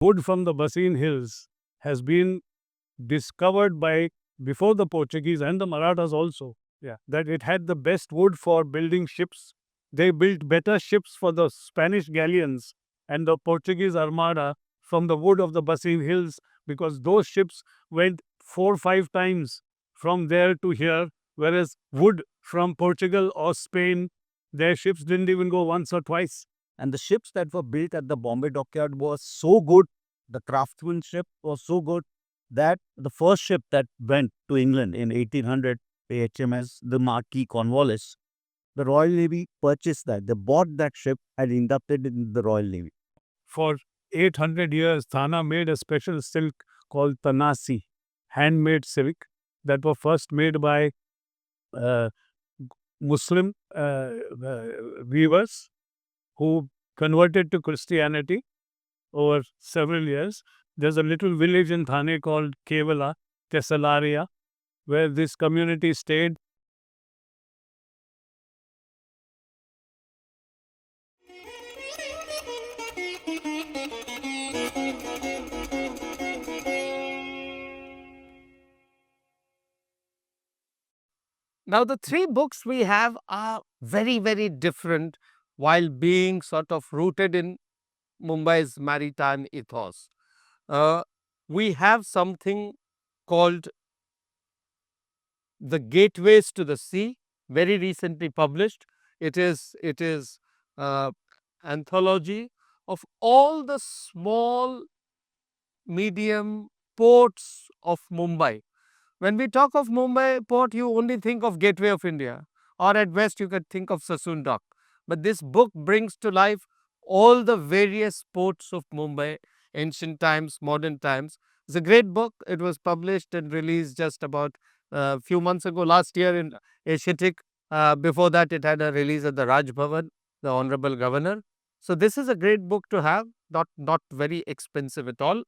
wood from the Baseen Hills has been discovered by before the Portuguese and the Marathas also. Yeah, that it had the best wood for building ships. They built better ships for the Spanish galleons and the Portuguese Armada from the wood of the Baseen Hills, because those ships went 4 or 5 times from there to here, whereas wood from Portugal or Spain, their ships didn't even go once or twice. And the ships that were built at the Bombay dockyard was so good, the craftsmanship was so good, that the first ship that went to England in 1800, the HMS, the Marquis Cornwallis, the Royal Navy purchased that. They bought that ship and inducted it in the Royal Navy. For 800 years, Thana made a special silk called Tanasi, handmade silk, that were first made by uh, Muslim weavers who converted to Christianity over several years. There's a little village in Thane called Kevala, Tessalaria, where this community stayed. Now, the three books we have are very, very different while being sort of rooted in Mumbai's maritime ethos. We have something called The Gateways to the Sea, very recently published. It is anthology of all the small, medium ports of Mumbai. When we talk of Mumbai port, you only think of Gateway of India, or at best you could think of Sassoon Dock. But this book brings to life all the various ports of Mumbai, ancient times, modern times. It's a great book. It was published and released just about a few months ago, last year in Asiatic. Before that, it had a release at the Raj Bhavan, the Honorable Governor. So this is a great book to have, not very expensive at all.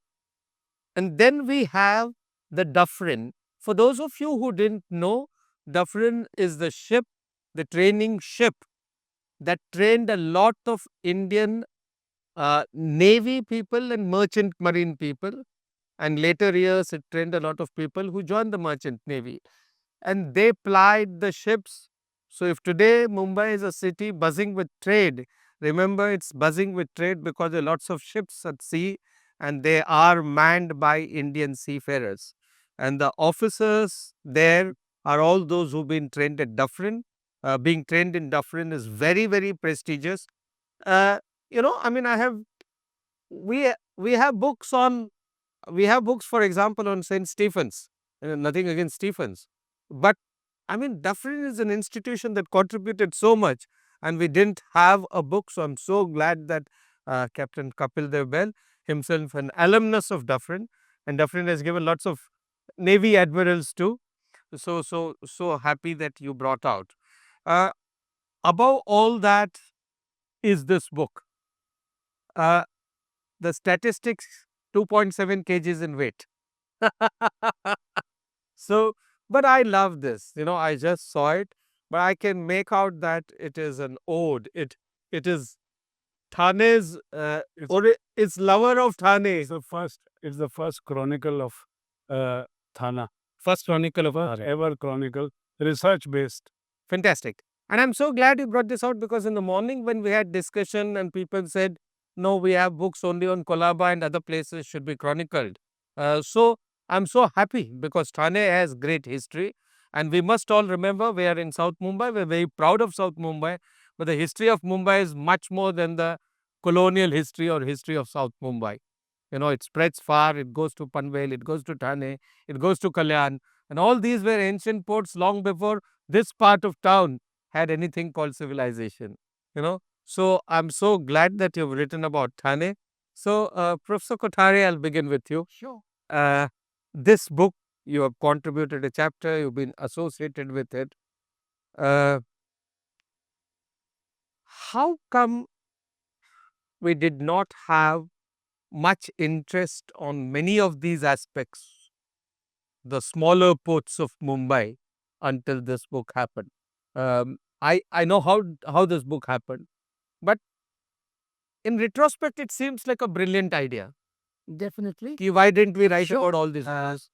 And then we have the Dufferin. For those of you who didn't know, Dufferin is the ship, the training ship that trained a lot of Indian Navy people and merchant marine people. And later years, it trained a lot of people who joined the merchant navy. And they plied the ships. So if today Mumbai is a city buzzing with trade, remember it's buzzing with trade because there are lots of ships at sea and they are manned by Indian seafarers. And the officers there are all those who've been trained at Dufferin. Being trained in Dufferin is very, very prestigious. Uh, I mean, we have books on, we have books, for example, on St. Stephen's. Nothing against Stephens. But I mean, Dufferin is an institution that contributed so much, and we didn't have a book. So I'm so glad that Captain Kapil Dev Bell, himself an alumnus of Dufferin, and Dufferin has given lots of Navy admirals too. So happy that you brought out. Uh, Above all that is this book. The statistics: 2.7 kgs in weight. So, but I love this. I just saw it, but I can make out that it is an ode. It is Thane's, or it's lover of Thane. It's the first chronicle of Thana. First chronicle of ever chronicle, research based. Fantastic. And I'm so glad you brought this out, because in the morning when we had discussion and people said, no, we have books only on Kolaba and other places should be chronicled. So I'm so happy because Thane has great history, and we must all remember we are in South Mumbai. We're very proud of South Mumbai, but the history of Mumbai is much more than the colonial history or history of South Mumbai. It spreads far. It goes to Panvel, it goes to Thane, it goes to Kalyan, and all these were ancient ports long before this part of town had anything called civilization. So I'm so glad that you've written about Thane. So, Professor Kothari, I'll begin with you. Sure. This book, you have contributed a chapter, you've been associated with it. How come we did not have much interest on many of these aspects, the smaller ports of Mumbai, until this book happened? I know how this book happened, but in retrospect, it seems like a brilliant idea. Definitely. Why didn't we write Sure. about all these books?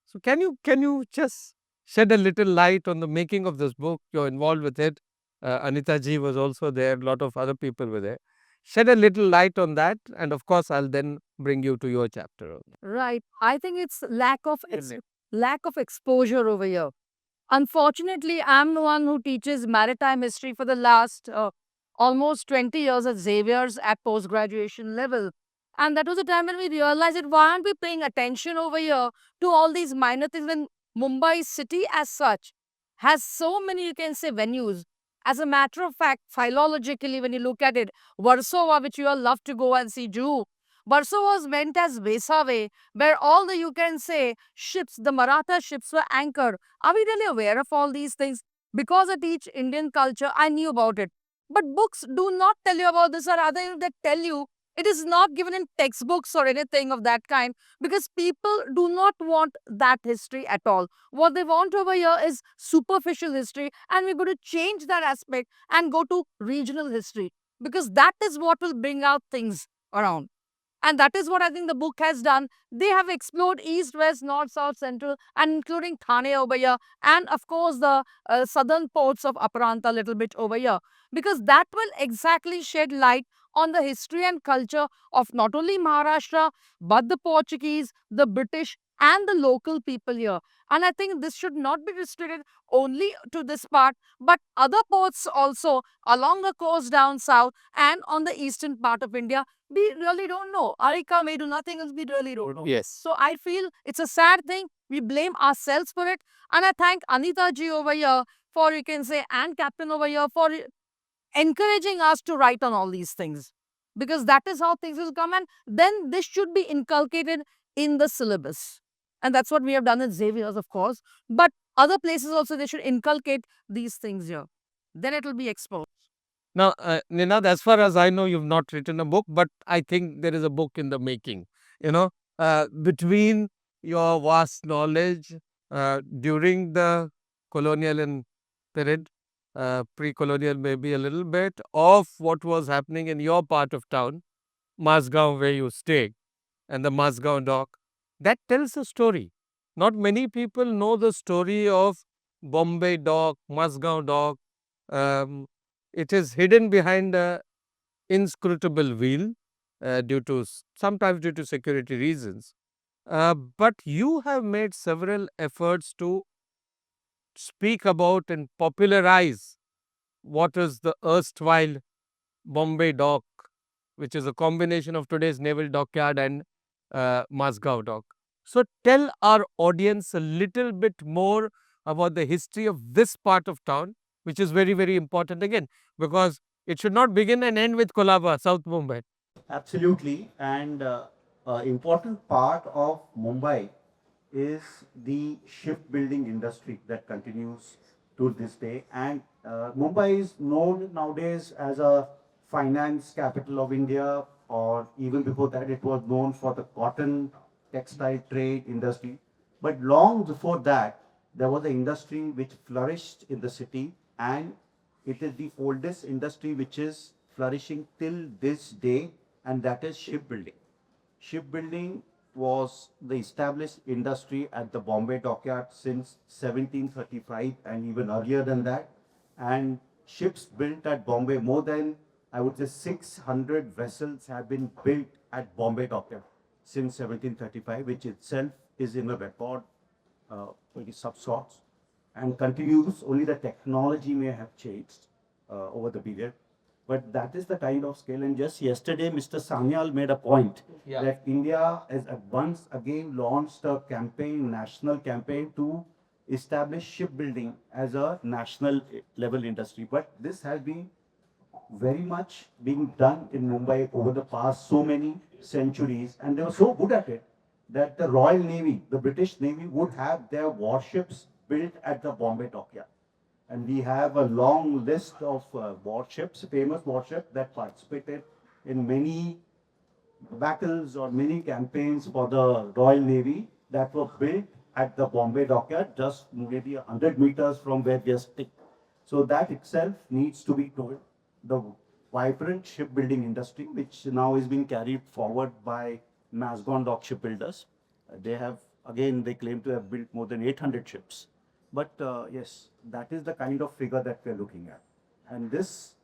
So can you just shed a little light on the making of this book? You're involved with it. Anita ji was also there. A lot of other people were there. Shed a little light on that, and of course, I'll then bring you to your chapter. Right. I think it's lack of Isn't it? lack of exposure over here. Unfortunately, I'm the one who teaches maritime history for the last almost 20 years at Xavier's at post-graduation level. And that was a time when we realized that why aren't we paying attention over here to all these minor things when Mumbai city as such has so many, you can say, venues. As a matter of fact, philologically, when you look at it, Warsaw, which you all love to go and see Jew, Warsaw was meant as Vesave, where all the, you can say, ships, the Maratha ships were anchored. Are we really aware of all these things? Because I teach Indian culture, I knew about it. But books do not tell you about this, or rather, they tell you it is not given in textbooks or anything of that kind because people do not want that history at all. What they want over here is superficial history, and we're going to change that aspect and go to regional history because that is what will bring out things around. And that is what I think the book has done. They have explored east, west, north, south, central, and including Thane over here, and of course the southern ports of Aparanta a little bit over here, because that will exactly shed light on the history and culture of not only Maharashtra, but the Portuguese, the British, and the local people here. And I think this should not be restricted only to this part, but other ports also along the coast down south and on the eastern part of India we really don't know. Arika may do nothing else, we really don't know. Yes. So I feel it's a sad thing. We blame ourselves for it. And I thank Anita ji over here for, you can say, and Captain over here for encouraging us to write on all these things. Because that is how things will come. And then this should be inculcated in the syllabus. And that's what we have done at Xavier's, of course. But other places also, they should inculcate these things here. Then it will be exposed. Now, Ninad, as far as I know, you've not written a book, but I think there is a book in the making. Between your vast knowledge during the colonial and period, pre-colonial maybe a little bit, of what was happening in your part of town, Mazgaon, where you stay, and the Mazgaon dock, that tells a story. Not many people know the story of Bombay dock, Mazgaon dock. Um, it is hidden behind a inscrutable wheel sometimes due to security reasons. But you have made several efforts to speak about and popularize what is the erstwhile Bombay dock, which is a combination of today's naval dockyard and Mazgaon dock. So tell our audience a little bit more about the history of this part of town, which is very, very important again, because it should not begin and end with Kolaba, South Mumbai. Absolutely. And important part of Mumbai is the shipbuilding industry that continues to this day. And Mumbai is known nowadays as a finance capital of India, or even before that, it was known for the cotton textile trade industry. But long before that, there was an industry which flourished in the city, and it is the oldest industry which is flourishing till this day, and that is shipbuilding. Shipbuilding was the established industry at the Bombay dockyard since 1735 and even earlier than that. And ships built at Bombay, more than, I would say, 600 vessels have been built at Bombay dockyard since 1735, which itself is in a record, pretty sub sorts, and continues. Only the technology may have changed over the period. But that is the kind of scale. And just yesterday, Mr. Sanyal made a point that India has once again launched a campaign, national campaign to establish shipbuilding as a national level industry. But this has been very much being done in Mumbai over the past so many centuries, and they were so good at it that the Royal Navy, the British Navy, would have their warships built at the Bombay dockyard. And we have a long list of warships, famous warships that participated in many battles or many campaigns for the Royal Navy that were built at the Bombay dockyard, just maybe 100 meters from where we are sitting. So that itself needs to be told. The vibrant shipbuilding industry, which now is being carried forward by Masgon Dock Shipbuilders. They have, again, they claim to have built more than 800 ships. But yes, that is the kind of figure that we are looking at. And this,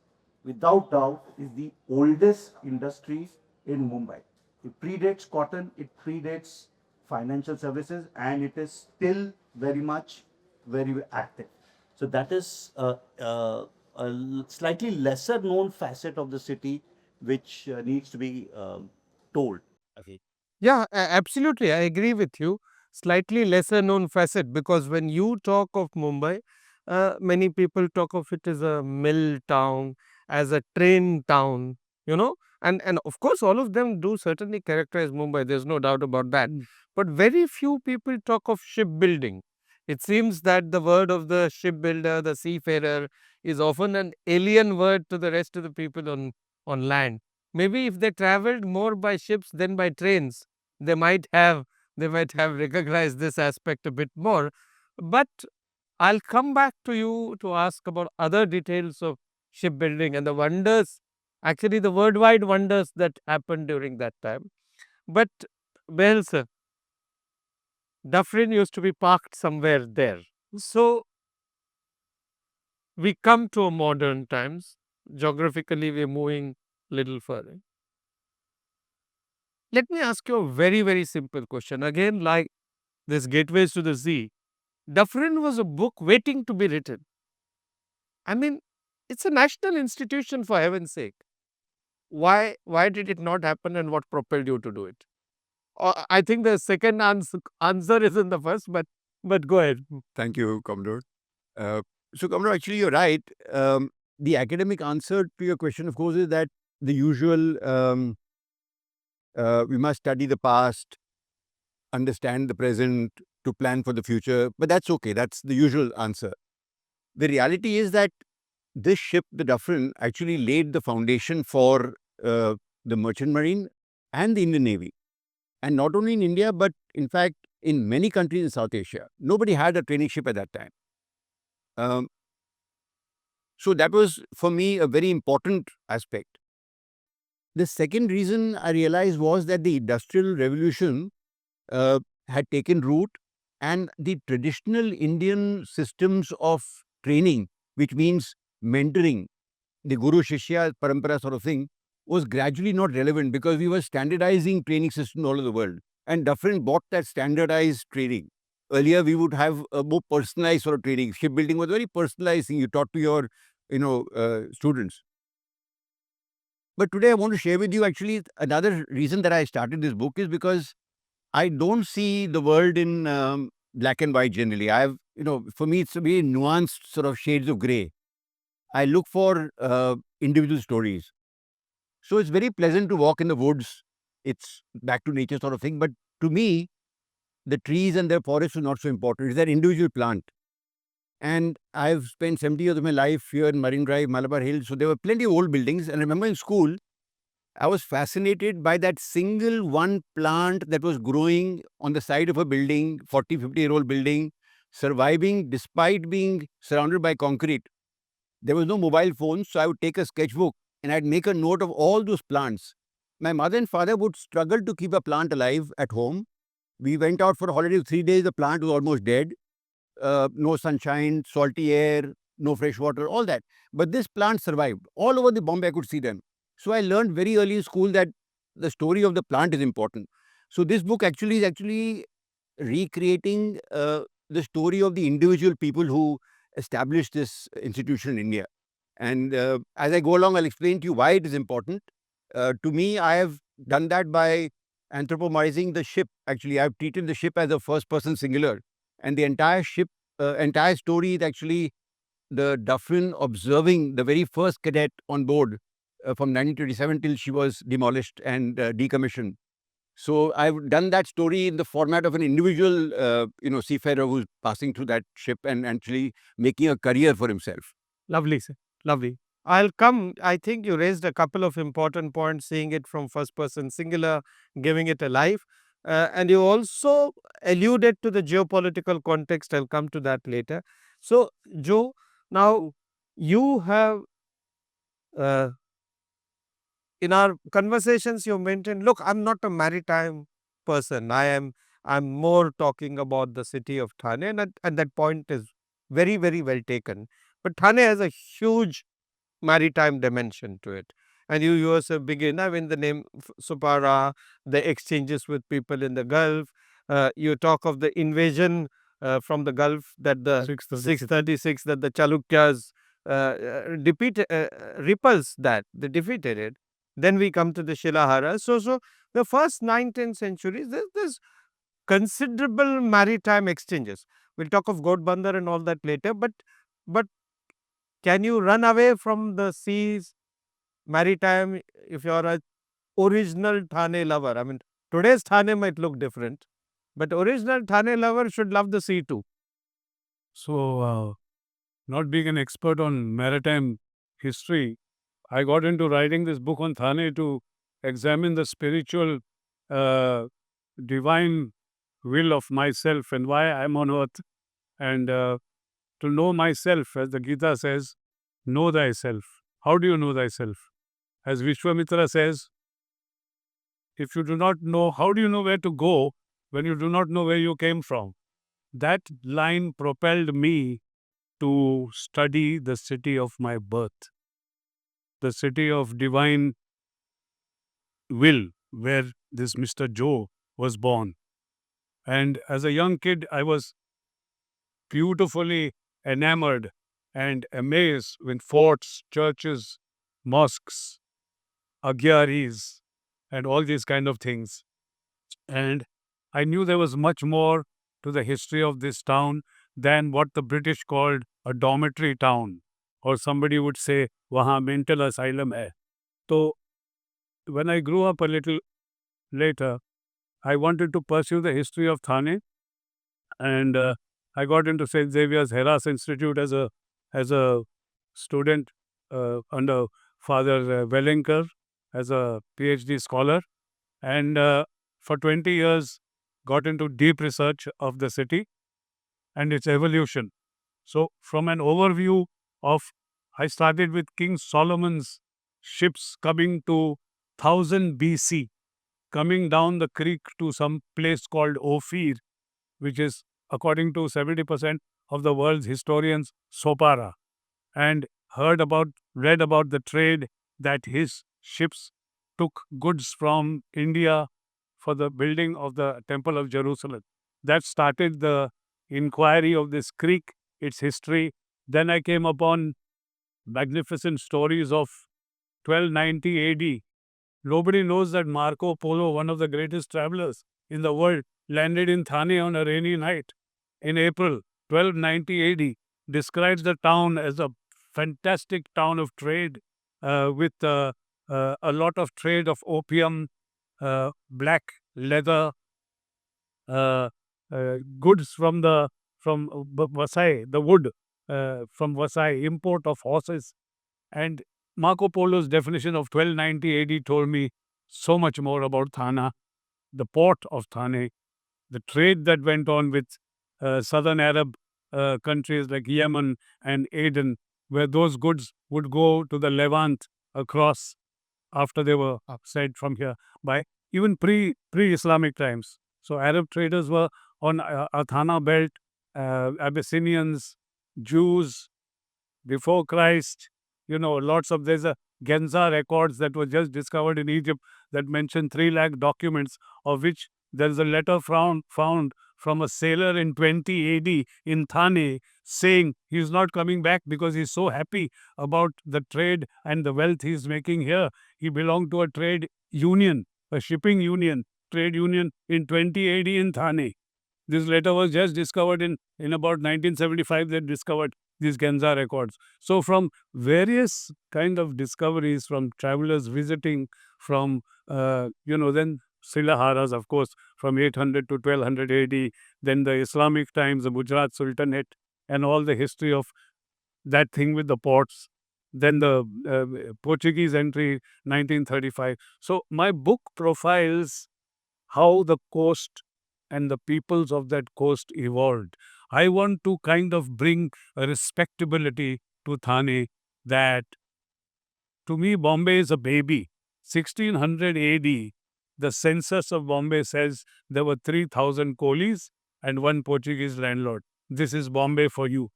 without doubt, is the oldest industry in Mumbai. It predates cotton, it predates financial services, and it is still very much very active. So that is slightly lesser known facet of the city which needs to be told. Okay. Yeah, absolutely. I agree with you. Slightly lesser known facet, because when you talk of Mumbai, many people talk of it as a mill town, as a train town, you know, and of course, all of them do certainly characterize Mumbai. There's no doubt about that. But very few people talk of shipbuilding. It seems that the word of the shipbuilder, the seafarer, is often an alien word to the rest of the people on land. Maybe if they traveled more by ships than by trains, they might have recognized this aspect a bit more. But I'll come back to you to ask about other details of shipbuilding and the wonders, actually the worldwide wonders that happened during that time. But Behel sir, Dufferin used to be parked somewhere there. So we come to modern times. Geographically, we're moving little further. Let me ask you a very, very simple question. Again, like this Gateways to the Sea, Dufferin was a book waiting to be written. I mean, it's a national institution, for heaven's sake. Why did it not happen, and what propelled you to do it? I think the second answer is in the first, but go ahead. Thank you, Commodore. Commodore, actually, you're right. The academic answer to your question, of course, is that the usual we must study the past, understand the present to plan for the future. But that's okay. That's the usual answer. The reality is that this ship, the Dufferin, actually laid the foundation for the Merchant Marine and the Indian Navy. And not only in India, but in fact, in many countries in South Asia. Nobody had a training ship at that time. So that was, for me, a very important aspect. The second reason I realized was that the Industrial Revolution had taken root, and the traditional Indian systems of training, which means mentoring, the Guru Shishya Parampara sort of thing, was gradually not relevant because we were standardizing training systems all over the world. And Dufferin bought that standardized training. Earlier, we would have a more personalized sort of training. Shipbuilding was a very personalized thing you taught to your students. But today I want to share with you actually another reason that I started this book is because I don't see the world in black and white generally. For me, it's a very nuanced sort of shades of gray. I look for individual stories. So it's very pleasant to walk in the woods. It's back to nature sort of thing. But to me, the trees and the forests are not so important. It's that individual plant. And I've spent 70 years of my life here in Marine Drive, Malabar Hills. So there were plenty of old buildings. And I remember in school, I was fascinated by that single one plant that was growing on the side of a building, 40, 50-year-old building, surviving despite being surrounded by concrete. There was no mobile phone, so I would take a sketchbook and I'd make a note of all those plants. My mother and father would struggle to keep a plant alive at home. We went out for a holiday of 3 days, the plant was almost dead. No sunshine, salty air, no fresh water, all that. But this plant survived. All over the Bombay, I could see them. So I learned very early in school that the story of the plant is important. So this book actually is recreating the story of the individual people who established this institution in India. And as I go along, I'll explain to you why it is important. To me, I have done that by anthropomorphizing the ship. Actually, I've treated the ship as a first-person singular. And the entire ship, entire story is actually the Dufferin observing the very first cadet on board from 1927 till she was demolished and decommissioned. So I've done that story in the format of an individual, seafarer who's passing through that ship and actually making a career for himself. Lovely, sir. Lovely. I'll come. I think you raised a couple of important points, seeing it from first person singular, giving it a life. And you also alluded to the geopolitical context. I'll come to that later. So, Joe, now you have in our conversations you mentioned, look, I'm not a maritime person. I'm more talking about the city of Thane, and that point is very, very well taken. But Thane has a huge maritime dimension to it. And you yourself begin, I mean, the name Supara, the exchanges with people in the Gulf. You talk of the invasion from the Gulf that the 636 that the Chalukyas repulsed that, they defeated it. Then we come to the Shilahara. So the first 9th, 10th centuries, there's considerable maritime exchanges. We'll talk of Godbandar and all that later, but can you run away from the seas, maritime, if you're a original Thane lover? I mean, today's Thane might look different, but original Thane lover should love the sea too. So, not being an expert on maritime history, I got into writing this book on Thane to examine the spiritual, divine will of myself and why I'm on earth. And to know myself, as the Gita says, know thyself. How do you know thyself? As Vishwamitra says, if you do not know, how do you know where to go when you do not know where you came from? That line propelled me to study the city of my birth, the city of divine will, where this Mr. Joe was born. And as a young kid, I was beautifully enamored and amazed with forts, churches, mosques, agyaris, and all these kind of things. And I knew there was much more to the history of this town than what the British called a dormitory town, or somebody would say, "Wahan mental asylum hai." So, when I grew up a little later, I wanted to pursue the history of Thane, and I got into St. Xavier's Heras Institute as a student under Father Wellinger as a PhD scholar, and for 20 years got into deep research of the city and its evolution. So, from an overview of, I started with King Solomon's ships coming to 1000 BC, coming down the creek to some place called Ophir, which is, according to 70% of the world's historians, Sopara, and read about the trade that his ships took goods from India for the building of the Temple of Jerusalem. That started the inquiry of this creek, its history. Then I came upon magnificent stories of 1290 AD. Nobody knows that Marco Polo, one of the greatest travelers in the world, landed in Thane on a rainy night in April 1290 AD, describes the town as a fantastic town of trade with a lot of trade of opium, black leather, uh, goods from Vasai, the wood from Vasai, import of horses. And Marco Polo's definition of 1290 AD told me so much more about Thana, the port of Thane, the trade that went on with southern Arab countries like Yemen and Aden, where those goods would go to the Levant across after they were sent from here by even pre-Islamic times. So Arab traders were on Athana belt, Abyssinians, Jews before Christ. There's a Genza records that were just discovered in Egypt that mention 3 lakh documents, of which there's a letter found from a sailor in 20 AD in Thane saying he's not coming back because he's so happy about the trade and the wealth he's making here. He belonged to a trade union, a shipping union, trade union in 20 AD in Thane. This letter was just discovered in about 1975. They discovered these Genza records. So from various kind of discoveries, from travelers visiting, from then Silaharas, of course, from 800 to 1200 AD, then the Islamic times, the Gujarat Sultanate, and all the history of that thing with the ports, then the Portuguese entry, 1935. So my book profiles how the coast and the peoples of that coast evolved. I want to kind of bring a respectability to Thane that, to me, Bombay is a baby. 1600 AD, the census of Bombay says there were 3,000 coolies and one Portuguese landlord. This is Bombay for you.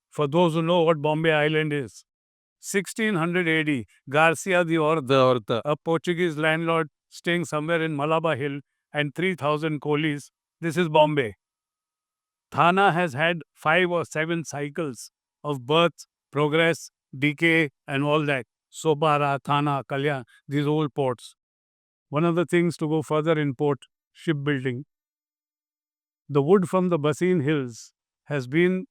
For those who know what Bombay Island is. 1600 AD, Garcia de Orta, a Portuguese landlord staying somewhere in Malaba Hill, and 3,000 coolies. This is Bombay. Thana has had 5 or 7 cycles of birth, progress, decay, and all that. Sobara, Thana, Kalyan, these old ports. One of the things to go further in port shipbuilding, the wood from the Baseen Hills has been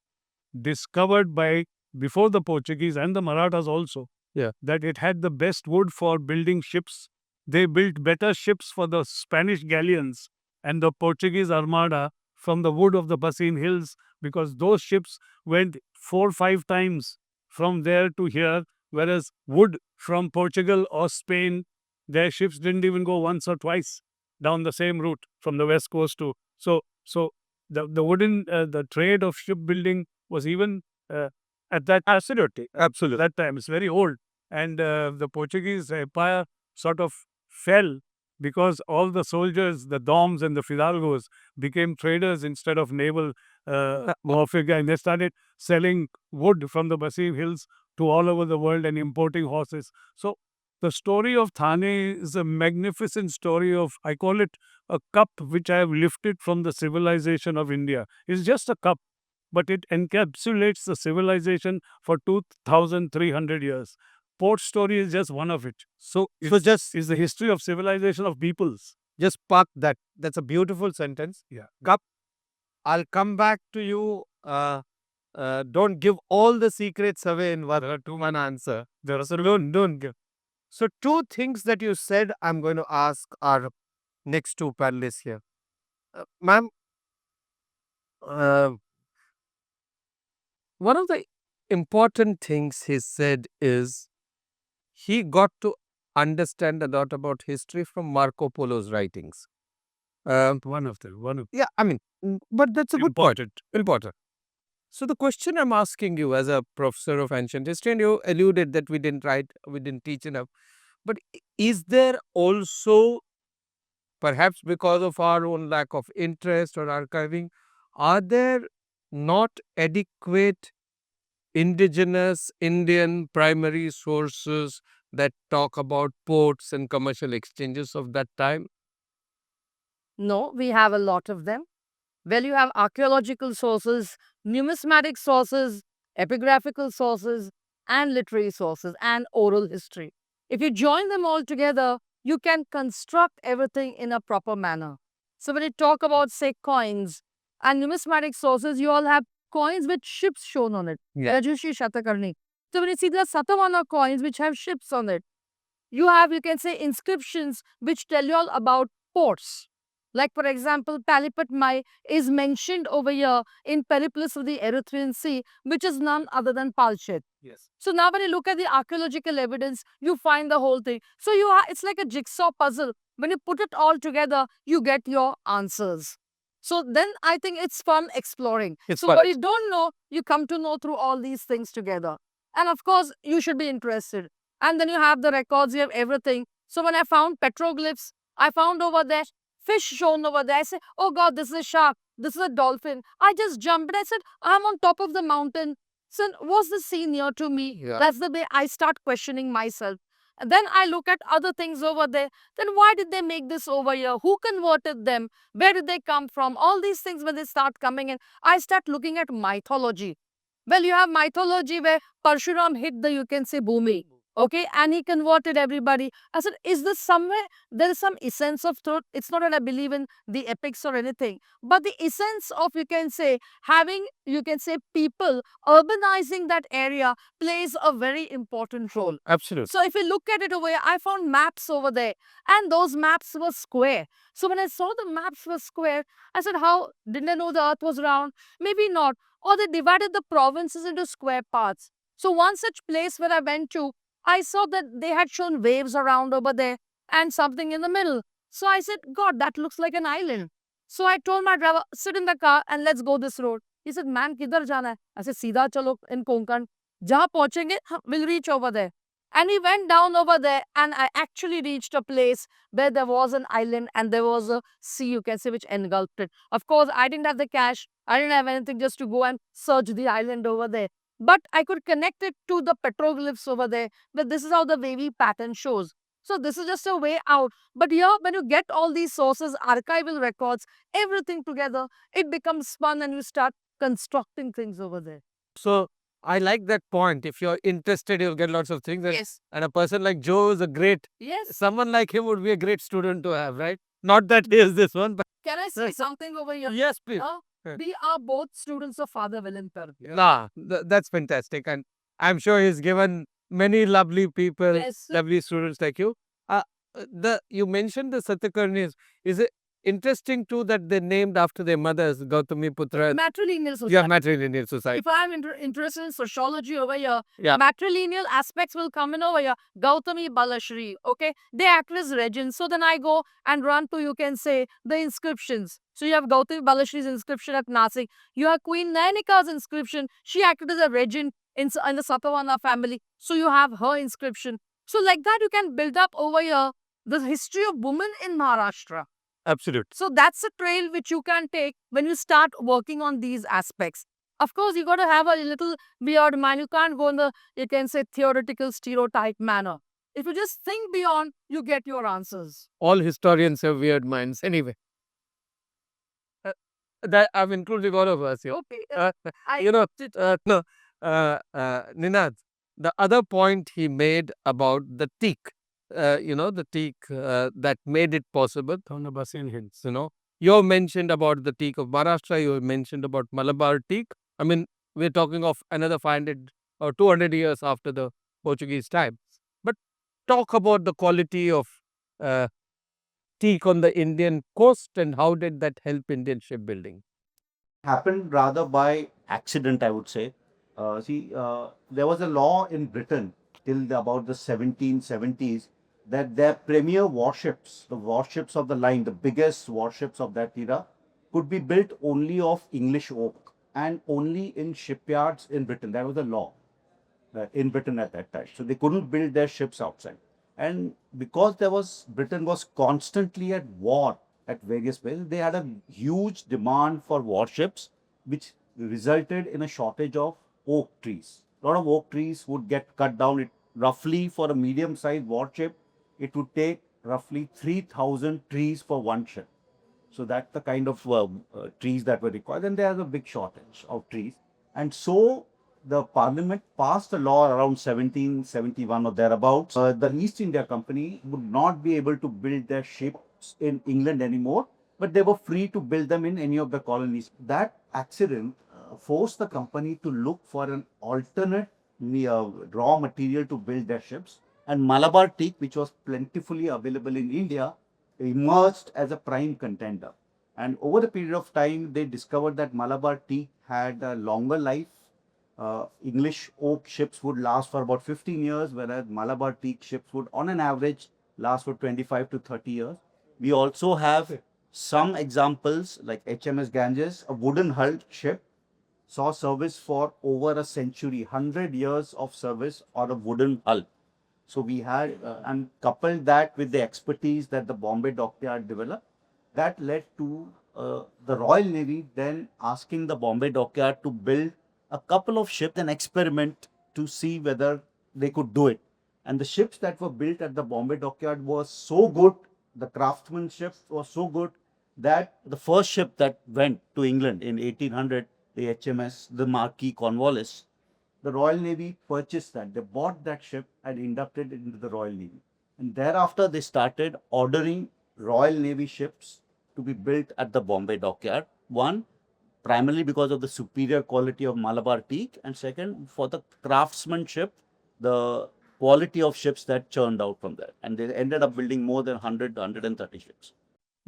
discovered by before the Portuguese and the Marathas also. Yeah. That it had the best wood for building ships. They built better ships for the Spanish galleons and the Portuguese Armada from the wood of the Baseen Hills, because those ships went 4-5 times from there to here, whereas wood from Portugal or Spain, their ships didn't even go once or twice down the same route from the west coast to. So the wooden the trade of shipbuilding was even at that absolutely that time. It's very old, and the Portuguese Empire sort of fell because all the soldiers, the Doms and the Fidalgos, became traders instead of naval warfare, and they started selling wood from the Baseen Hills to all over the world and importing horses. So the story of Thane is a magnificent story of, I call it a cup which I have lifted from the civilization of India. It's just a cup, but it encapsulates the civilization for 2,300 years. Port story is just one of it. So It's the history of civilization of peoples. just park that. That's a beautiful sentence. Yeah. Cup. I'll come back to you. Don't give all the secrets away in one answer. Don't give. So 2 things that you said, I'm going to ask our next 2 panelists here. Ma'am, one of the important things he said is he got to understand a lot about history from Marco Polo's writings. One of them. Yeah, I mean, but that's a good point. Important. Important. So the question I'm asking you as a professor of ancient history, and you alluded that we didn't teach enough, but is there also, perhaps because of our own lack of interest or archiving, are there not adequate indigenous Indian primary sources that talk about ports and commercial exchanges of that time? No, we have a lot of them. Well, you have archaeological sources, numismatic sources, epigraphical sources, and literary sources, and oral history. If you join them all together, you can construct everything in a proper manner. So when you talk about, say, coins and numismatic sources, you all have coins with ships shown on it. Yeah. Rajushi Shatakarni. So when you see the Satavahana coins which have ships on it, you have, you can say, inscriptions which tell you all about ports. Like, for example, Palipat Mai is mentioned over here in Periplus of the Erythraean Sea, which is none other than Palchet. Yes. So now when you look at the archaeological evidence, you find the whole thing. So it's like a jigsaw puzzle. When you put it all together, you get your answers. So then I think it's fun exploring. It's So fun. what you don't know, you come to know through all these things together. And of course, you should be interested. And then you have the records, you have everything. So when I found petroglyphs, I found over there fish shown over there. I said, oh God, this is a shark. This is a dolphin. I just jumped and I said, I'm on top of the mountain. So was the sea near to me? Yeah. That's the way I start questioning myself. And then I look at other things over there. Then why did they make this over here? Who converted them? Where did they come from? All these things, when they start coming in, I start looking at mythology. Well, you have mythology where Parshuram hit the, you can say, Bhumi. Okay, and he converted everybody. I said, is this somewhere, there is some essence of truth? It's not that I believe in the epics or anything, but the essence of, you can say, having, you can say, people urbanizing that area plays a very important role. Absolutely. So if you look at it over here, I found maps over there, and those maps were square. So when I saw the maps were square, I said, how, didn't I know the earth was round? Maybe not. Or they divided the provinces into square parts. So one such place where I went to, I saw that they had shown waves around over there and something in the middle. So I said, God, that looks like an island. So I told my driver, sit in the car and let's go this road. He said, man, kidhar jana hai? I said, सीधा चलो in Konkan. Jahan pahunchenge, we'll reach over there. And we went down over there, and I actually reached a place where there was an island and there was a sea, you can say, which engulfed it. Of course, I didn't have the cash, I didn't have anything just to go and search the island over there. But I could connect it to the petroglyphs over there, that this is how the wavy pattern shows. So this is just a way out. But here, when you get all these sources, archival records, everything together, it becomes fun and you start constructing things over there. So I like that point. If you're interested, you'll get lots of things. Yes. And a person like Joe is a great, Yes. someone like him would be a great student to have, right? Not that he is this one, but Can I say something over here? yes, please. Uh, we are both students of Father Willem Perk. Nah, that's fantastic. And I'm sure he's given many lovely people, Yes. lovely students like you. You mentioned the Satyakarnis. Is it interesting too that they're named after their mothers, Gautami Putra? Matrilineal society. Yeah, matrilineal society. If I'm interested in sociology over here, Yeah. matrilineal aspects will come in over here. Gautami Balashri, okay? They act as regents. So then I go and run to, you can say, the inscriptions. So you have Gautami Balashri's inscription at Nasik. You have Queen Nayanika's inscription. She acted as a regent in the Satavahana family. So you have her inscription. So like that, you can build up over here the history of women in Maharashtra. Absolute. So that's a trail which you can take when you start working on these aspects. Of course, you got to have a little weird mind. You can't go in the, you can say, theoretical stereotype manner. If you just think beyond, you get your answers. All historians have weird minds. Anyway, that I'm including all of us here. Okay. You know, no, Ninad, the other point he made about the teak, the teak that made it possible. Thornabasin Hills. You mentioned about the teak of Maharashtra, you mentioned about Malabar teak. I mean, we're talking of another 500 or 200 years after the Portuguese time. But talk about the quality of teak on the Indian coast and how did that help Indian shipbuilding? Happened rather by accident, I would say. There was a law in Britain till about the 1770s that their premier warships, the warships of the line, the biggest warships of that era, could be built only of English oak and only in shipyards in Britain. That was the law in Britain at that time. So they couldn't build their ships outside. And because Britain was constantly at war at various places, they had a huge demand for warships, which resulted in a shortage of oak trees. A lot of oak trees would get cut down. Roughly for a medium-sized warship, it would take roughly 3,000 trees for one ship. So that's the kind of trees that were required, and there's a big shortage of trees. And so the Parliament passed a law around 1771 or thereabouts. The East India Company would not be able to build their ships in England anymore, but they were free to build them in any of the colonies. That accident forced the company to look for an alternate raw material to build their ships. And Malabar teak, which was plentifully available in India, emerged as a prime contender. And over the period of time, they discovered that Malabar teak had a longer life. English oak ships would last for about 15 years, whereas Malabar teak ships would, on an average, last for 25 to 30 years. We also have some examples like HMS Ganges, a wooden hulled ship, saw service for over a century, 100 years of service on a wooden hull. So we had, and coupled that with the expertise that the Bombay Dockyard developed, that led to the Royal Navy then asking the Bombay Dockyard to build a couple of ships and experiment to see whether they could do it. And the ships that were built at the Bombay Dockyard was so good, the craftsmanship was so good, that the first ship that went to England in 1800, the HMS, the Marquis Cornwallis, the Royal Navy purchased that. They bought that ship and inducted it into the Royal Navy. And thereafter, they started ordering Royal Navy ships to be built at the Bombay Dockyard. One, primarily because of the superior quality of Malabar teak, and second, for the craftsmanship, the quality of ships that churned out from there. And they ended up building more than 100, 130 ships.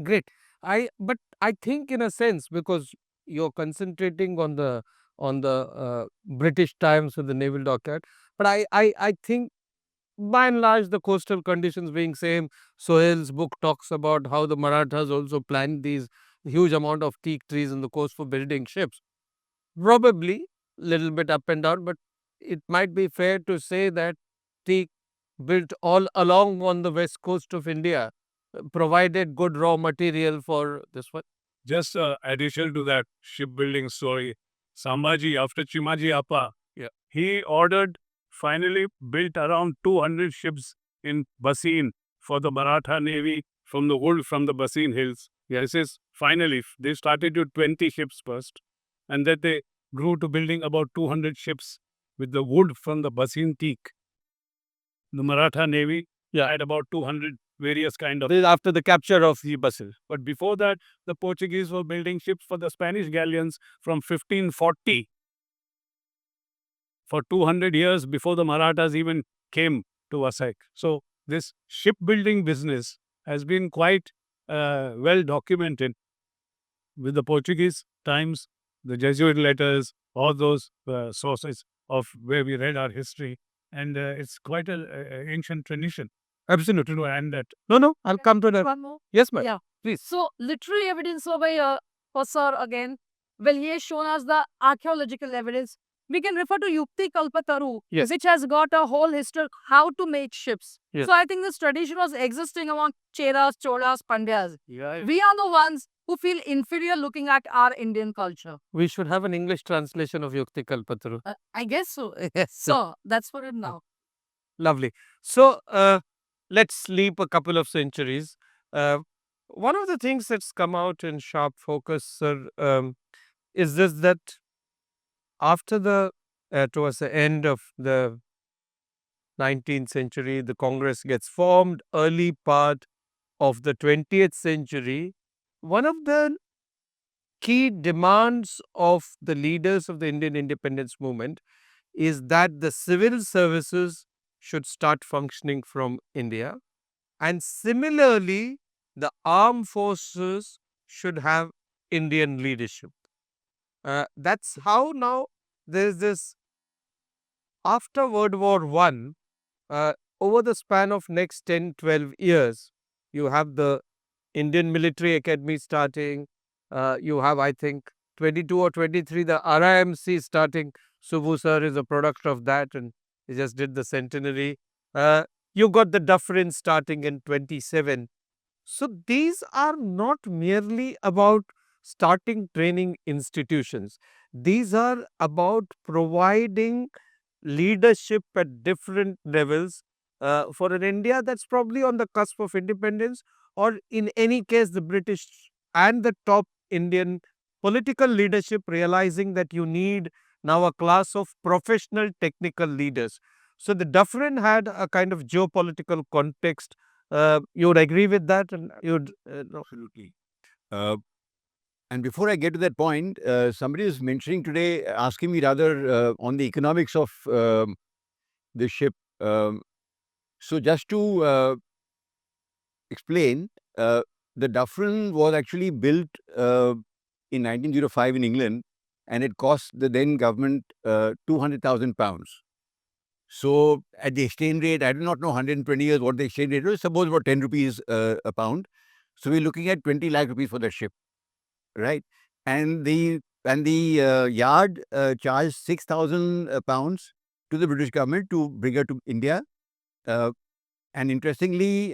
Great. But I think in a sense, because you're concentrating on the British times with the naval dockyard, but I think by and large the coastal conditions being same, Sohail's book talks about how the Marathas also planted these huge amount of teak trees in the coast for building ships. Probably little bit up and down, but it might be fair to say that teak built all along on the west coast of India, provided good raw material for this one. Just addition to that shipbuilding story, Sambhaji, after Chimaji Appa, he ordered, finally built around 200 ships in Baseen for the Maratha Navy from the wood from the Baseen Hills. This is finally, they started with 20 ships first, and then they grew to building about 200 ships with the wood from the Baseen teak. The Maratha Navy had about 200 various kind of. This is after the capture of the Basel. But before that, the Portuguese were building ships for the Spanish galleons from 1540. For 200 years before the Marathas even came to Vasai. So this shipbuilding business has been quite well documented with the Portuguese times, the Jesuit letters, all those sources of where we read our history. And it's quite an ancient tradition. Absolutely. And that No, I'll come to that. One more. Yes, ma'am. Yeah. Please. So, literary evidence over here for sir again. Well, he has shown us the archaeological evidence. We can refer to Yukti Kalpataru, Yes. which has got a whole history of how to make ships. Yes. So, I think this tradition was existing among Cheras, Cholas, Pandyas. Yeah. We are the ones who feel inferior looking at our Indian culture. We should have an English translation of Yukti Kalpataru. I guess so. Yes. So, that's for it now. Lovely. So, let's leap a couple of centuries. One of the things that's come out in sharp focus, sir, is this that after the, towards the end of the 19th century, the Congress gets formed, early part of the 20th century, one of the key demands of the leaders of the Indian independence movement is that the civil services should start functioning from India. And similarly, the armed forces should have Indian leadership. That's how now there's this, after World War I, over the span of next 10, 12 years, you have the Indian Military Academy starting. You have, I think, 22 or 23, the RIMC starting. Subbu sir is a product of that, and he just did the centenary. You got the Dufferin starting in 27. So these are not merely about starting training institutions. These are about providing leadership at different levels for an India that's probably on the cusp of independence, or in any case, the British and the top Indian political leadership realizing that you need now a class of professional technical leaders. So the Dufferin had a kind of geopolitical context. You would agree with that? And you'd Absolutely. And before I get to that point, somebody was mentioning today, asking me rather on the economics of the ship. So just to explain, the Dufferin was actually built in 1905 in England, and it cost the then government £200,000. So at the exchange rate, I do not know 120 years what the exchange rate was. Suppose about 10 rupees a pound. So we're looking at 20 lakh rupees for that ship, right? And the yard charged 6,000 pounds to the British government to bring her to India. And interestingly,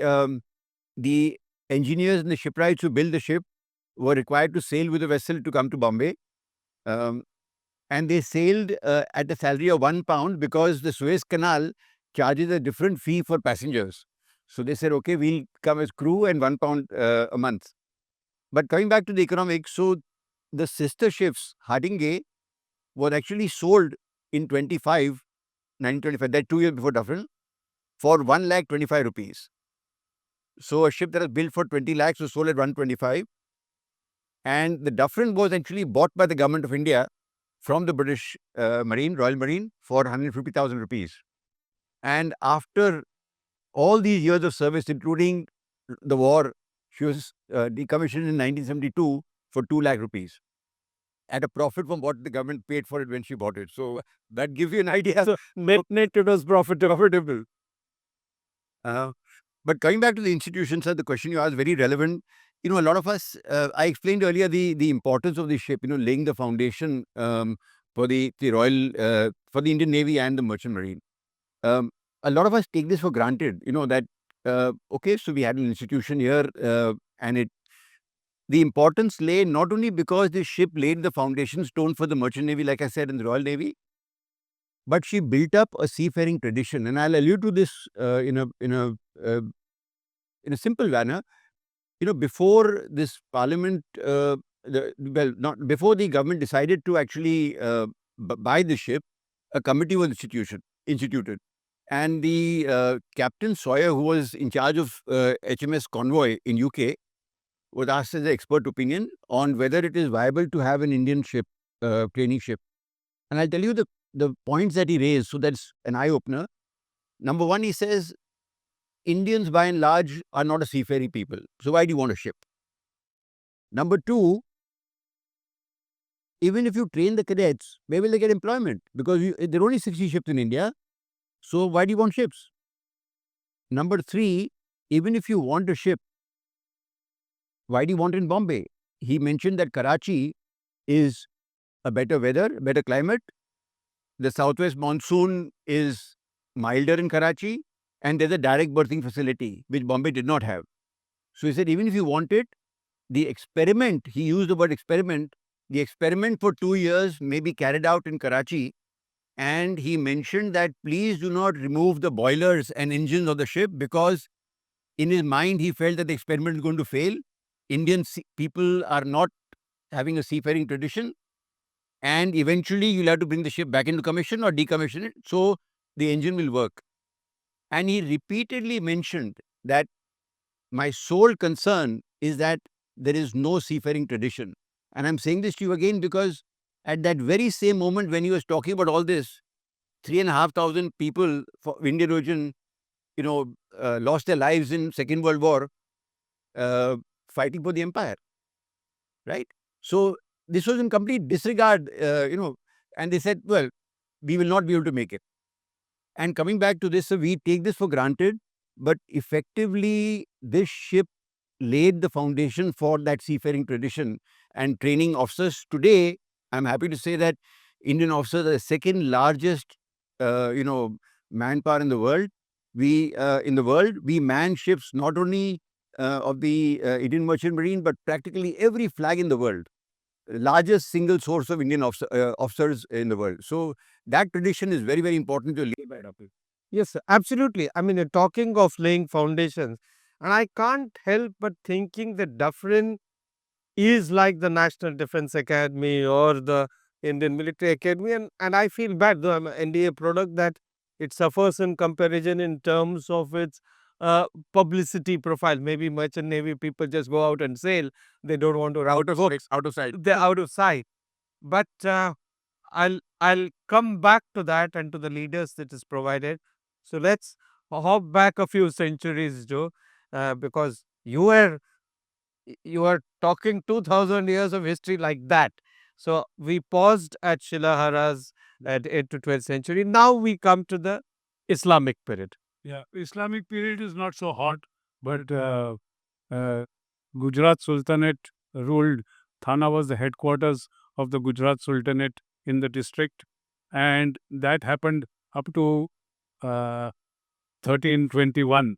the engineers and the shipwrights who built the ship were required to sail with the vessel to come to Bombay. And they sailed at a salary of £1 because the Suez Canal charges a different fee for passengers. So they said, okay, we'll come as crew and £1 a month. But coming back to the economics, so the sister ships, Hardinge, were actually sold in 1925, that 2 years before Dufferin, for 1,25,000 rupees. So a ship that was built for 20 lakhs was sold at 125. And the Dufferin was actually bought by the government of India from the British Marine, Royal Marine, for 150,000 rupees. And after all these years of service, including the war, she was decommissioned in 1972 for 2 lakh rupees at a profit from what the government paid for it when she bought it. So that gives you an idea. So net it was profitable. But coming back to the institutions, sir, the question you asked, very relevant. You know, a lot of us, I explained earlier the importance of the ship, you know, laying the foundation for the Royal, for the Indian Navy and the Merchant Marine. a lot of us take this for granted, that, okay, so we had an institution here, and the importance lay not only because this ship laid the foundation stone for the merchant navy, like I said, in the Royal Navy, but she built up a seafaring tradition. And I'll allude to this in a simple manner. Before this parliament, not before the government decided to actually buy the ship, a committee was instituted. And the Captain Sawyer, who was in charge of HMS Convoy in UK, was asked as an expert opinion on whether it is viable to have an Indian ship, training ship. And I'll tell you the points that he raised, so that's an eye-opener. Number one, he says, Indians by and large are not a seafaring people. So why do you want a ship? Number two, even if you train the cadets, where will they get employment? Because there are only 60 ships in India. So why do you want ships? Number three, even if you want a ship, why do you want it in Bombay? He mentioned that Karachi is a better weather, better climate. The southwest monsoon is milder in Karachi, and there's a direct berthing facility, which Bombay did not have. So he said, even if you want it, the experiment, he used the word experiment, the experiment for 2 years may be carried out in Karachi. And he mentioned that please do not remove the boilers and engines of the ship, because in his mind, he felt that the experiment is going to fail. Indian people are not having a seafaring tradition, and eventually you'll have to bring the ship back into commission or decommission it, so the engine will work. And he repeatedly mentioned that my sole concern is that there is no seafaring tradition. And I'm saying this to you again because at that very same moment when he was talking about all this, 3,500 people for Indian origin, lost their lives in Second World War, fighting for the empire, right? So this was in complete disregard, and they said, well, we will not be able to make it. And coming back to this, we take this for granted, but effectively this ship laid the foundation for that seafaring tradition and training officers. Today, I'm happy to say that Indian officers are the second largest, manpower in the world. We man ships not only of the Indian Merchant Marine, but practically every flag in the world. Largest single source of Indian officers in the world. So that tradition is very, very important to lay by. Yes, sir, absolutely. I mean, you're talking of laying foundations, and I can't help but thinking that Dufferin is like the National Defense Academy or the Indian Military Academy, and I feel bad, though I'm an NDA product, that it suffers in comparison in terms of its publicity profile. Maybe merchant navy people just go out and sail; they don't want to route books. Out of sight. They're out of sight. But I'll come back to that and to the leaders that is provided. So let's hop back a few centuries, Joe, because you are talking 2000 years of history like that. So we paused at Shilaharas at 8th to 12th century. Now we come to the Islamic period. Yeah, Islamic period is not so hot, but Gujarat Sultanate ruled. Thana was the headquarters of the Gujarat Sultanate in the district, and that happened up to 1321.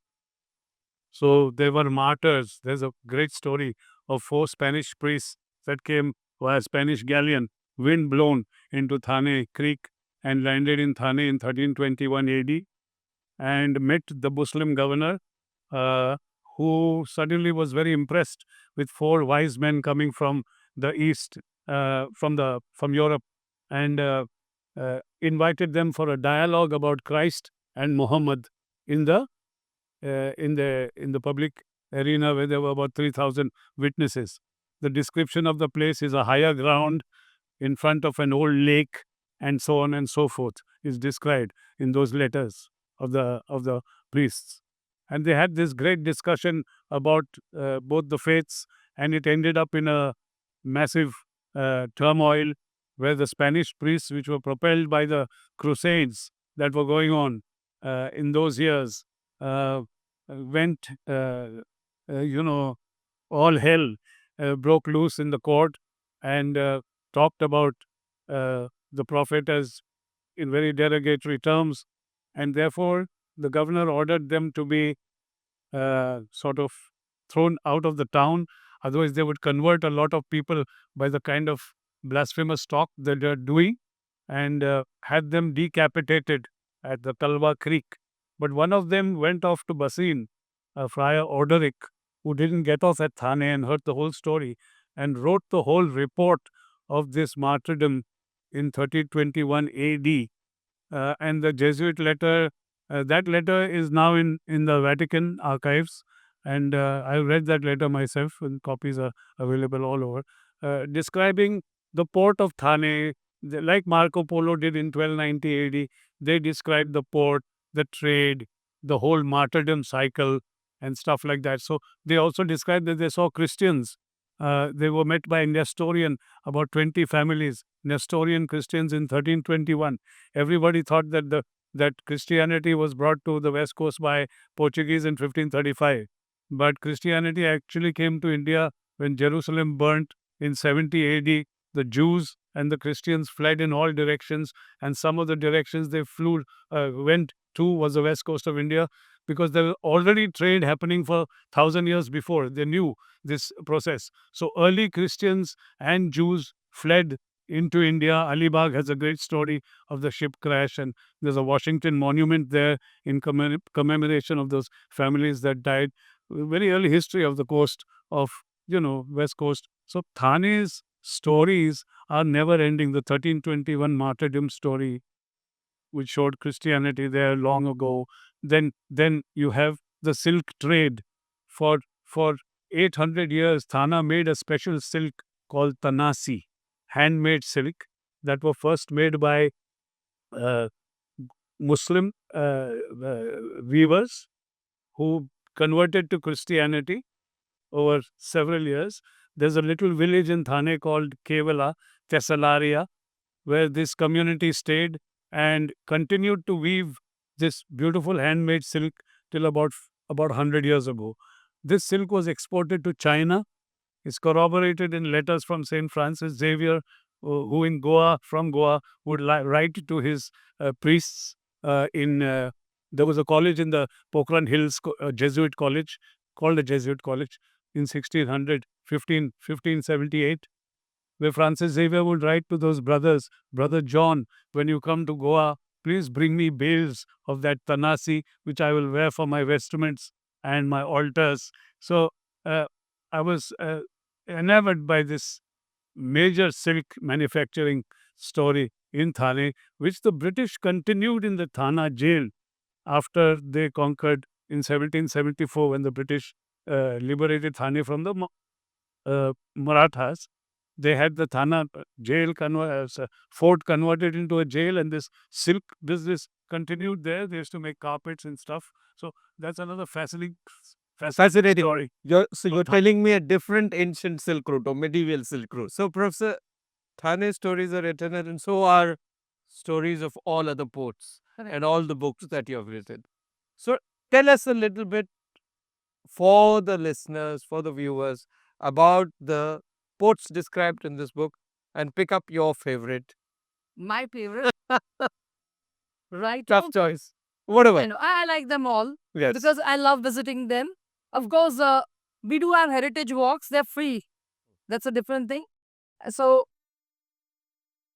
So there were martyrs. There's a great story of 4 Spanish priests that came via Spanish galleon, wind blown into Thane Creek, and landed in Thane in 1321 AD, and met the Muslim governor, who suddenly was very impressed with 4 wise men coming from the east, from Europe, and invited them for a dialogue about Christ and Muhammad in the public arena, where there were about 3,000 witnesses. The description of the place is a higher ground in front of an old lake, and so on and so forth is described in those letters of the priests. And they had this great discussion about both the faiths, and it ended up in a massive turmoil where the Spanish priests, which were propelled by the crusades that were going on in those years, went, all hell broke loose in the court, and talked about the Prophet as in very derogatory terms, and therefore the governor ordered them to be sort of thrown out of the town. Otherwise, they would convert a lot of people by the kind of blasphemous talk that they're doing, and had them decapitated at the Kalwa Creek. But one of them went off to Basin, Friar Orderic, who didn't get off at Thane and heard the whole story and wrote the whole report of this martyrdom in 1321 AD. And the Jesuit letter, that letter is now in the Vatican archives. And I read that letter myself, and copies are available all over, describing the port of Thane, like Marco Polo did in 1290 AD. They described the port, the trade, the whole martyrdom cycle, and stuff like that. So they also described that they saw Christians. They were met by Nestorian, about 20 families, Nestorian Christians in 1321. Everybody thought that Christianity was brought to the West Coast by Portuguese in 1535. But Christianity actually came to India when Jerusalem burnt in 70 AD. The Jews and the Christians fled in all directions, and some of the directions they went to was the west coast of India, because there was already trade happening for 1,000 years before. They knew this process. So early Christians and Jews fled into India. Alibag has a great story of the ship crash, and there's a Washington monument there in commemoration of those families that died. Very early history of the coast of, West Coast. So Thane's stories are never ending. The 1321 martyrdom story, which showed Christianity there long ago. Then you have the silk trade. For 800 years, Thana made a special silk called Tanasi, handmade silk, that were first made by Muslim weavers who converted to Christianity over several years. There's a little village in Thane called Kevala, Thessallaria, where this community stayed and continued to weave this beautiful handmade silk till about 100 years ago. This silk was exported to China. It's corroborated in letters from St. Francis Xavier, who in Goa, from Goa, would write to his priests there was a college in the Pokhran Hills, Jesuit college, called the Jesuit College, in 1578, where Francis Xavier would write to those brothers, Brother John, when you come to Goa, please bring me bales of that Tanasi, which I will wear for my vestments and my altars. So I was enamored by this major silk manufacturing story in Thane, which the British continued in the Thana jail after they conquered in 1774, when the British liberated Thane from the Marathas. They had the Thana jail fort converted into a jail, and this silk business continued there. They used to make carpets and stuff. So that's another fascinating story. You're telling me a different ancient Silk Route or medieval Silk Route. So, Professor, Thane stories are eternal, and so are stories of all other ports and all the books that you have written. So, tell us a little bit, for the listeners, for the viewers, about the ports described in this book, and pick up your favorite. My favorite. Right. Tough now, choice. Whatever. I like them all Yes. because I love visiting them. Of course, we do have heritage walks. They're free. That's a different thing. So,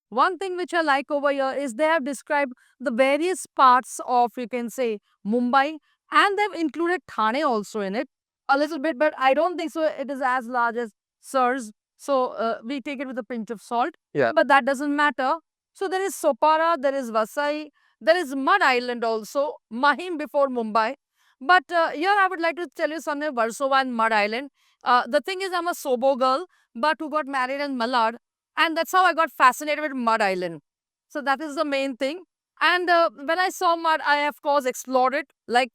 one thing which I like over here is they have described the various parts of, you can say, Mumbai, and they've included Thane also in it a little bit, but I don't think so it is as large as Sirs. So we take it with a pinch of salt. Yeah. But that doesn't matter. So there is Sopara, there is Vasai, there is Mud Island also, Mahim before Mumbai. But here I would like to tell you something about Versova and Mud Island. The thing is, I'm a Sobo girl, but who got married in Malad. And that's how I got fascinated with Mud Island. So that is the main thing. And when I saw Mud, I of course explored it. Like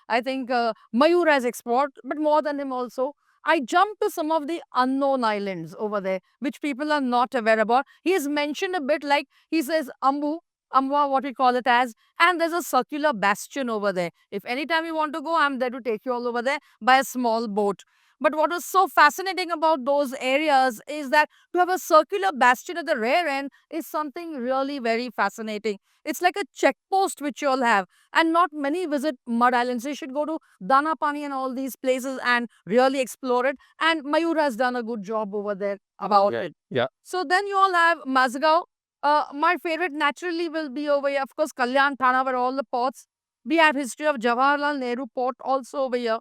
I think Mayur has explored, but more than him also. I jumped to some of the unknown islands over there, which people are not aware about. He has mentioned a bit, like he says Ambwa, what we call it as, and there's a circular bastion over there. If anytime you want to go, I'm there to take you all over there by a small boat. But what was so fascinating about those areas is that to have a circular bastion at the rear end is something really very fascinating. It's like a checkpost which you all have, and not many visit mud islands. You should go to Danapani and all these places and really explore it. And Mayur has done a good job over there about it. Yeah. So then you all have Mazgaon. My favorite naturally will be over here, of course, Kalyan Thana, where all the ports. We have history of Jawaharlal Nehru Port also over here.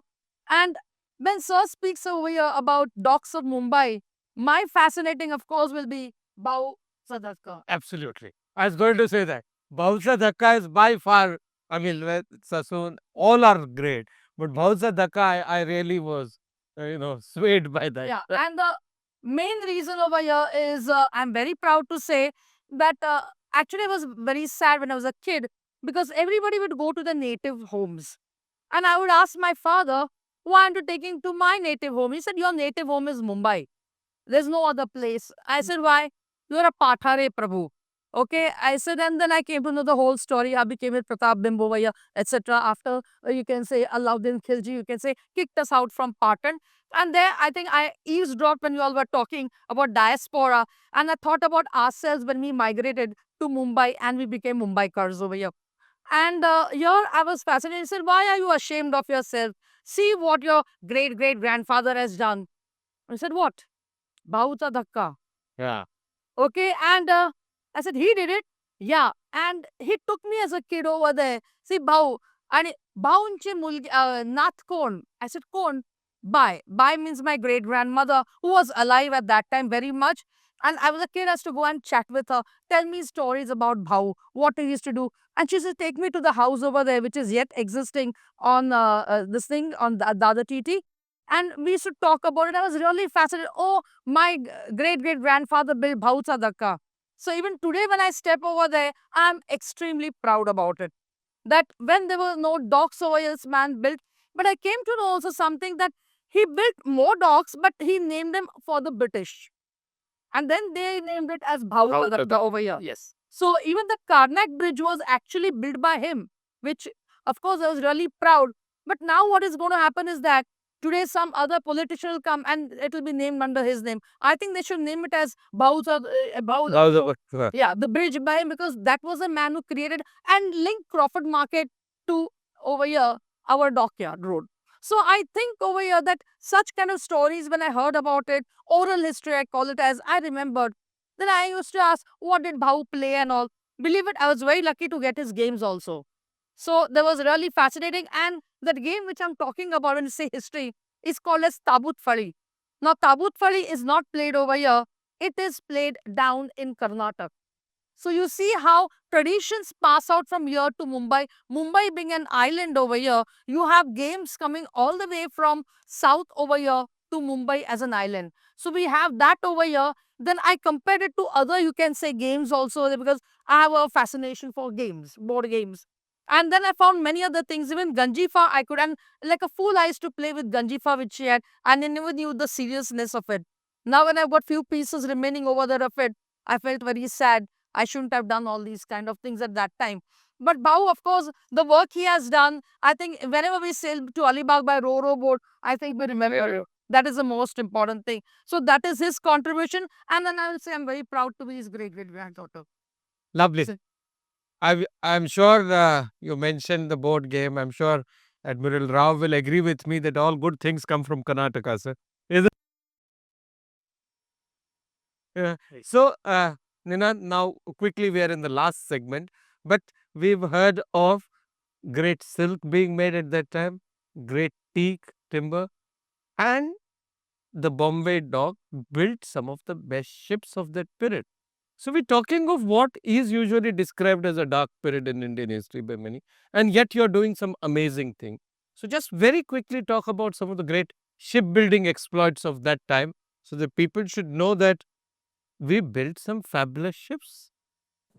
And when Sir speaks over here about docks of Mumbai, my fascinating, of course, will be Bau Sadaka. Absolutely. I was going to say that. Bhausa Dhaka is by far, I mean, Sassoon, all are great. But Bhausa Dhaka, I really was, swayed by that. Yeah, and the main reason over here is I'm very proud to say that actually I was very sad when I was a kid because everybody would go to the native homes. And I would ask my father, why aren't you taking to my native home? He said, your native home is Mumbai. There's no other place. I said, why? You're a Pathare Prabhu. Okay. I said, and then I came to know the whole story. I became with Pratap Bimbovaya, etc. After you can say Alauddin Khilji, you can say kicked us out from Patan. And there, I think I eavesdropped when you all were talking about diaspora. And I thought about ourselves when we migrated to Mumbai and we became Mumbaikars over here. And here I was fascinated. I said, why are you ashamed of yourself? See what your great great grandfather has done. I said, what? Bauta Dhakka. Yeah. Okay. And I said, he did it. Yeah. And he took me as a kid over there. See, Bau. And Baunche Nath Kon. I said, Kon. Bai. Bai means my great grandmother who was alive at that time very much. And I was a kid, I used to go and chat with her, tell me stories about Bhau, what he used to do. And she said, take me to the house over there, which is yet existing on this thing, on the Dada TT. And we used to talk about it. I was really fascinated. Oh, my great great grandfather built Bhausa Dhaka. So even today, when I step over there, I'm extremely proud about it. That when there were no docks over here, this man built. But I came to know also something that he built more docks, but he named them for the British. And then they named it as Bhauta over here. Yes. So even the Karnak Bridge was actually built by him, which of course I was really proud. But now what is going to happen is that today some other politician will come and it will be named under his name. I think they should name it as Bauta. Yeah, the bridge by him, because that was a man who created and linked Crawford Market to over here, our dockyard road. So I think over here that such kind of stories, when I heard about it, oral history, I call it as, I remembered. Then I used to ask, what did Bhau play and all. Believe it, I was very lucky to get his games also. So that was really fascinating. And that game which I'm talking about when you say history is called as Tabut Fari. Now, Tabut Fari is not played over here. It is played down in Karnataka. So you see how traditions pass out from here to Mumbai. Mumbai being an island over here, you have games coming all the way from south over here to Mumbai as an island. So we have that over here. Then I compared it to other, you can say, games also, because I have a fascination for games, board games. And then I found many other things. Even Ganjifa, I could, and like a fool, I used to play with Ganjifa, which she had, and I never knew the seriousness of it. Now, when I've got few pieces remaining over there of it, I felt very sad. I shouldn't have done all these kind of things at that time. But Bau, of course, the work he has done, I think whenever we sail to Alibag by Ro-Ro boat, I think we remember that is the most important thing. So that is his contribution. And then I will say I'm very proud to be his great great granddaughter. Lovely. So- I'm sure you mentioned the board game. I'm sure Admiral Rao will agree with me that all good things come from Karnataka, sir. Is it? Yeah. So, Nina, now quickly we are in the last segment, but we've heard of great silk being made at that time, great teak timber, and the Bombay Dock built some of the best ships of that period. So we're talking of what is usually described as a dark period in Indian history by many, and yet you're doing some amazing thing. So just very quickly talk about some of the great shipbuilding exploits of that time, so that people should know that we built some fabulous ships.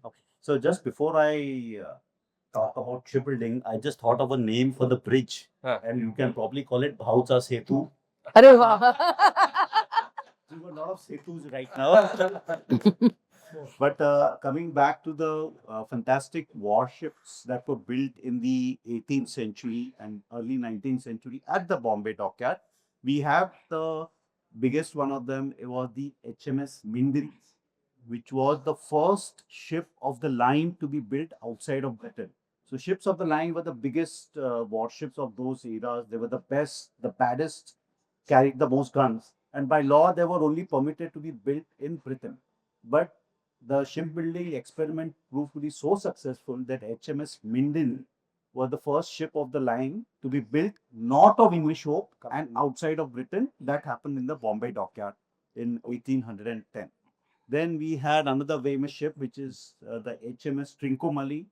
Okay. So just before I talk about shipbuilding, I just thought of a name for the bridge, and you can probably call it Bhausa Setu. Arey wah. There were a lot of setus right now. But coming back to the fantastic warships that were built in the 18th century and early 19th century at the Bombay Dockyard, We have the biggest one of them. It was the HMS Mindri, which was the first ship of the line to be built outside of Britain. So ships of the line were the biggest warships of those eras. They were the best, the baddest, carried the most guns. And by law, they were only permitted to be built in Britain. But the shipbuilding experiment proved to be so successful that HMS Minden was the first ship of the line to be built north of English Hope and outside of Britain. That happened in the Bombay dockyard in 1810. Then we had another famous ship, which is the HMS Trincomalee,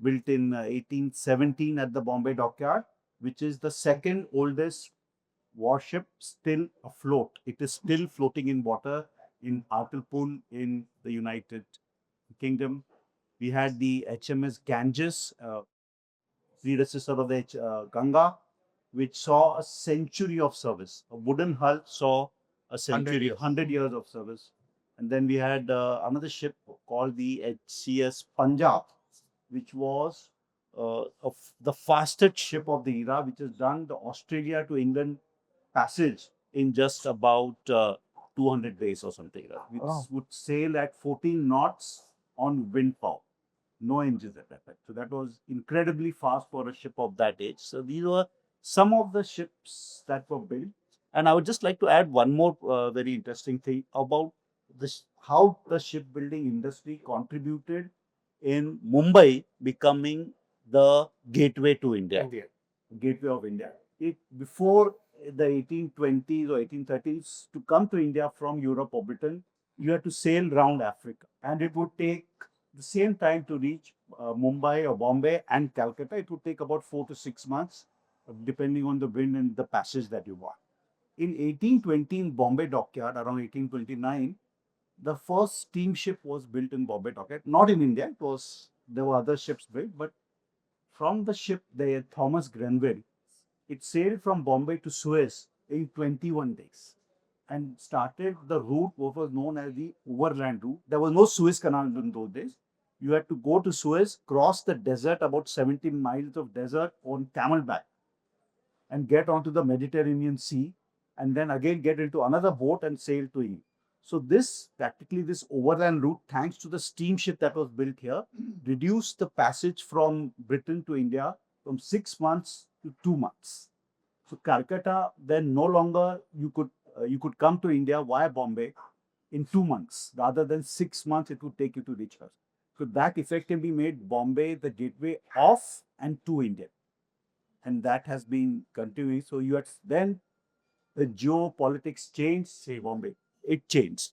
built in 1817 at the Bombay dockyard, which is the second oldest warship still afloat. It is still floating in water in Hartlepool in the United Kingdom. We had the HMS Ganges, predecessor of the Ganga, which saw a century of service. A wooden hull saw a century, 100 years of service. And then we had another ship called the HCS Punjab, which was the fastest ship of the era, which has done the Australia to England passage in just about 200 days or something. Which would sail at 14 knots on wind power. No engines at that time. So that was incredibly fast for a ship of that age. So these were some of the ships that were built. And I would just like to add one more very interesting thing about this, how the shipbuilding industry contributed in Mumbai becoming the gateway to India. Gateway of India. Before the 1820s or 1830s, to come to India from Europe or Britain, you had to sail round Africa. And it would take the same time to reach Mumbai or Bombay and Calcutta. It would take about 4 to 6 months, depending on the wind and the passage that you want. In 1820, in Bombay dockyard, around 1829, the first steamship was built in Bombay dockyard. Not in India, there were other ships built, but from the ship, the Thomas Grenville, it sailed from Bombay to Suez in 21 days and started the route what was known as the overland route. There was no Suez Canal in those days. You had to go to Suez, cross the desert, about 17 miles of desert on camelback, and get onto the Mediterranean Sea, and then again get into another boat and sail to England. So this overland route, thanks to the steamship that was built here, reduced the passage from Britain to India from 6 months to 2 months. So Calcutta, then no longer you could come to India via Bombay in 2 months rather than 6 months it would take you to reach us. So that effectively made Bombay the gateway of and to India. And that has been continuing. So you had then the geopolitics changed, say Bombay, it changed.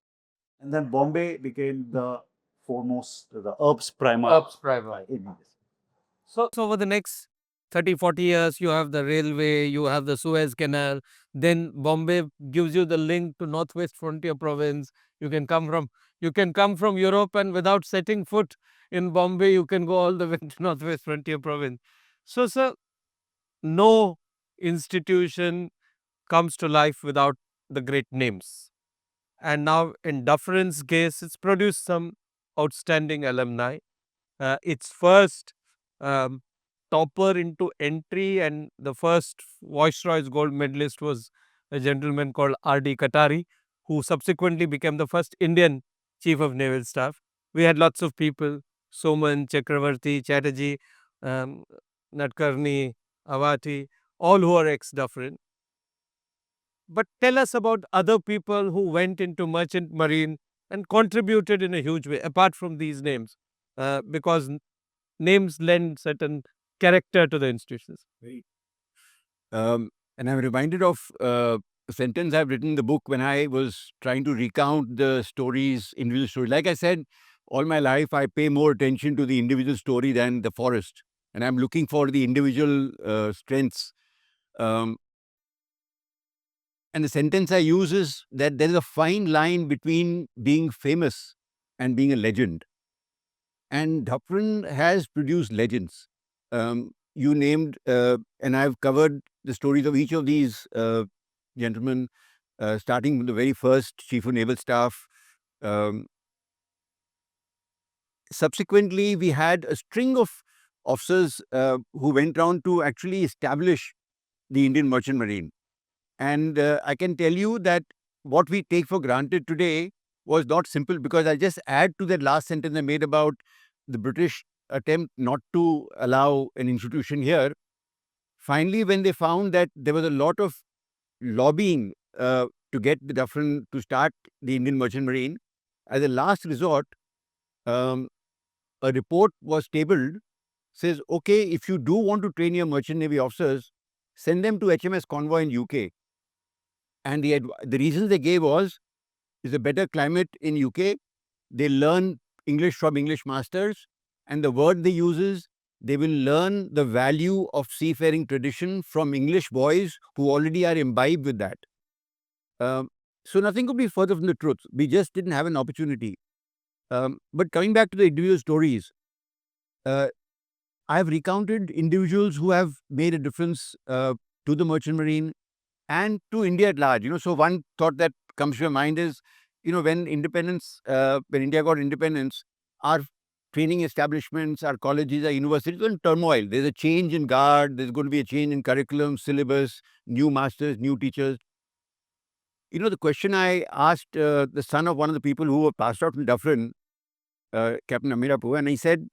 And then Bombay became the foremost, the herbs primer. Ups private. In this. So over the next 30, 40 years, you have the railway, you have the Suez Canal, then Bombay gives you the link to Northwest Frontier Province. You can come from Europe, and without setting foot in Bombay, you can go all the way to Northwest Frontier Province. So, sir, no institution comes to life without the great names. And now in Dufferin's case, it's produced some outstanding alumni. Its first topper into entry and the first Viceroy's Gold medalist was a gentleman called R.D. Katari, who subsequently became the first Indian Chief of Naval Staff. We had lots of people, Soman, Chakravarti, Chatterjee, Nadkarni, Avati, all who are ex-Dufferin. But tell us about other people who went into merchant marine and contributed in a huge way, apart from these names, because names lend certain character to the institutions. And I'm reminded of a sentence I've written in the book when I was trying to recount the stories, individual stories. Like I said, all my life I pay more attention to the individual story than the forest, and I'm looking for the individual strengths. And the sentence I use is that there is a fine line between being famous and being a legend. And Dufferin has produced legends. You named, and I've covered the stories of each of these gentlemen, starting from the very first Chief of Naval Staff. Subsequently, we had a string of officers who went around to actually establish the Indian Merchant Marine. And I can tell you that what we take for granted today was not simple, because I just add to that last sentence I made about the British attempt not to allow an institution here. Finally, when they found that there was a lot of lobbying to get the Dufferin to start the Indian Merchant Marine, as a last resort, um, a report was tabled, says, okay, if you do want to train your Merchant Navy officers, send them to HMS Convoy in UK. And the reason they gave was, is a better climate in UK. They learn English from English masters, and the word they use is, they will learn the value of seafaring tradition from English boys who already are imbibed with that. So nothing could be further from the truth. We just didn't have an opportunity. But coming back to the individual stories, I have recounted individuals who have made a difference to the Merchant Marine and to India at large. So one thought that comes to my mind is, when India got independence, our training establishments, our colleges, our universities were in turmoil. There's a change in guard, there's going to be a change in curriculum, syllabus, new masters, new teachers. The question I asked the son of one of the people who were passed out from Dufferin, Captain Amirapu, and he said,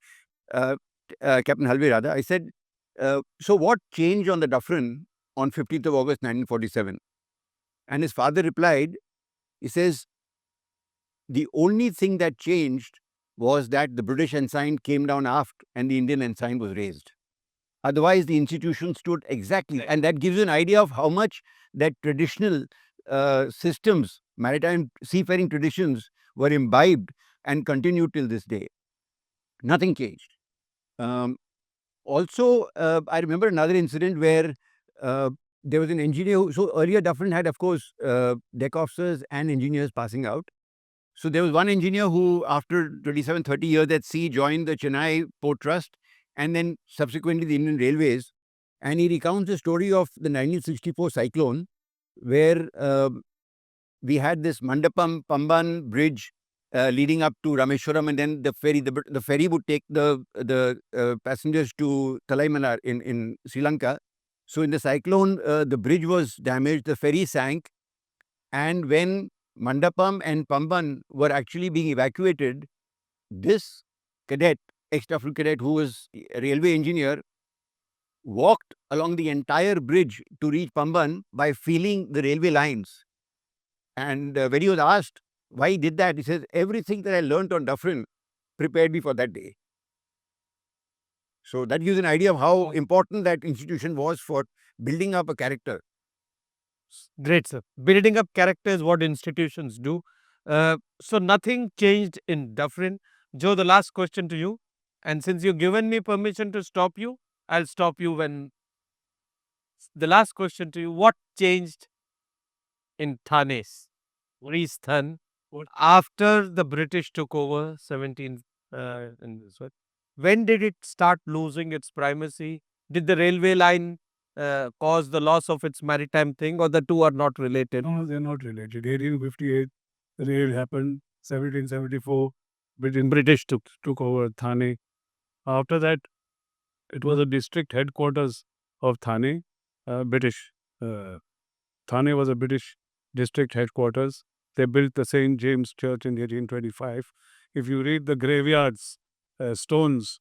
Captain Halve rather, I said, so what changed on the Dufferin on 15th of August 1947? And his father replied, he says, the only thing that changed was that the British ensign came down aft and the Indian ensign was raised. Otherwise, the institution stood exactly. And that gives you an idea of how much that traditional systems, maritime seafaring traditions, were imbibed and continue till this day. Nothing changed. Also, I remember another incident where there was an engineer so earlier Dufferin had, of course, deck officers and engineers passing out. So there was one engineer who, after 27, 30 years at sea, joined the Chennai Port Trust and then subsequently the Indian Railways. And he recounts the story of the 1964 cyclone, where we had this Mandapam Pamban bridge leading up to Rameshwaram, and then the ferry would take the passengers to Talaimanar in Sri Lanka. So in the cyclone, the bridge was damaged, the ferry sank, and when Mandapam and Pamban were actually being evacuated, this cadet, ex-Dufferin cadet who was a railway engineer, walked along the entire bridge to reach Pamban by feeling the railway lines. And when he was asked why he did that, he says, everything that I learned on Dufferin prepared me for that day. So that gives an idea of how important that institution was for building up a character. Great, sir. Building up character is what institutions do. So nothing changed in Dufferin. Joe, the last question to you. And since you've given me permission to stop you, I'll stop you when. The last question to you. What changed in Thanes, Than, after the British took over 17? When did it start losing its primacy? Did the railway line cause the loss of its maritime thing, or the two are not related? No, they're not related. 1858, rail happened. 1774, British took over Thane. After that, it was a district headquarters of Thane. British. Thane was a British district headquarters. They built the St. James Church in 1825. If you read the graveyards, stones,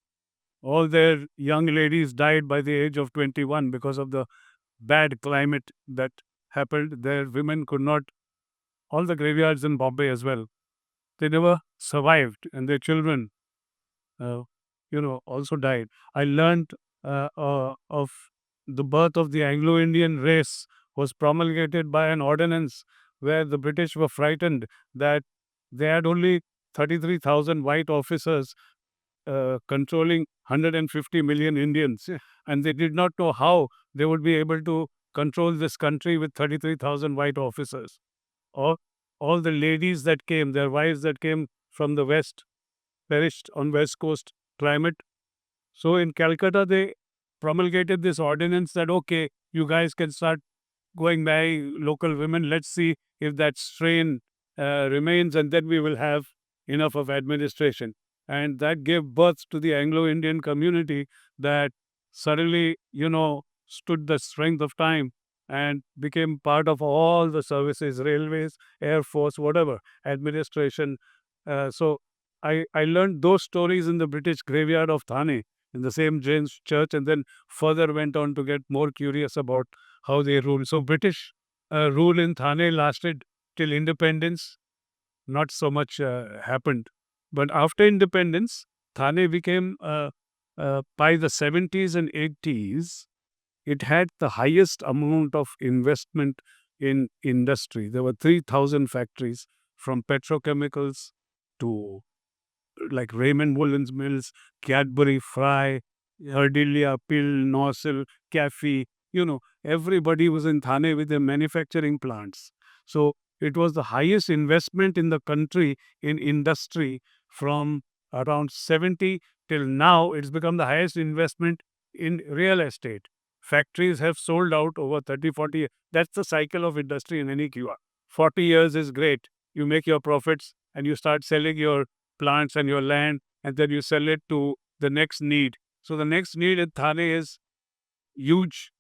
all their young ladies died by the age of 21 because of the bad climate that happened. Their women could not, all the graveyards in Bombay as well, they never survived, and their children, also died. I learned of the birth of the Anglo-Indian race was promulgated by an ordinance where the British were frightened that they had only 33,000 white officers controlling 150 million Indians, and they did not know how they would be able to control this country with 33,000 white officers. Or all the ladies that came, their wives that came from the west, perished on west coast climate. So in Calcutta, they promulgated this ordinance that, okay, you guys can start going by local women. Let's see if that strain remains, and then we will have enough of administration. And that gave birth to the Anglo-Indian community that suddenly, stood the strength of time and became part of all the services, railways, air force, whatever, administration. So I learned those stories in the British graveyard of Thane in the St. James Church, and then further went on to get more curious about how they rule. So British rule in Thane lasted till independence. Not so much happened, but after independence, Thane became by the 70s and 80s. It had the highest amount of investment in industry. There were 3,000 factories, from petrochemicals to like Raymond Woolens Mills, Cadbury, Fry, Ardelia, Pill, Nozzle, Cafe. Everybody was in Thane with their manufacturing plants. So it was the highest investment in the country in industry from around 70 till now. It's become the highest investment in real estate. Factories have sold out over 30, 40 years. That's the cycle of industry in any QR. 40 years is great. You make your profits and you start selling your plants and your land, and then you sell it to the next need. So the next need in Thane is huge,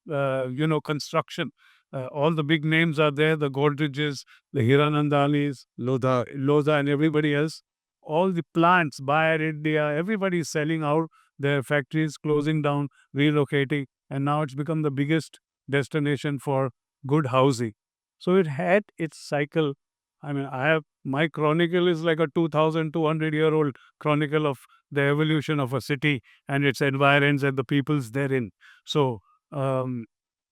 construction. All the big names are there, the Godreges, the Hiranandanis, Lodha, and everybody else. All the plants, Bayer India, everybody is selling out their factories, closing down, relocating, and now it's become the biggest destination for good housing. So it had its cycle. I mean, my chronicle is like a 2,200-year-old chronicle of the evolution of a city and its environs and the peoples therein. So um,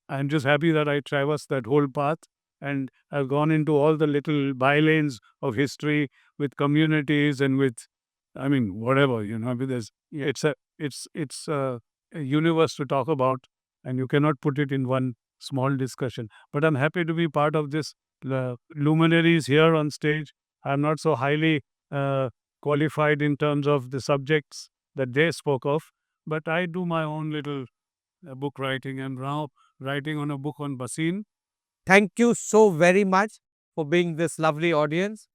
I'm just happy that I traversed that whole path, and I've gone into all the little bylanes of history with communities and with, I mean, whatever, because it's a universe to talk about, and you cannot put it in one small discussion. But I'm happy to be part of this luminaries here on stage. I'm not so highly qualified in terms of the subjects that they spoke of, but I do my own little book writing, and now writing on a book on Basin. Thank you so very much for being this lovely audience.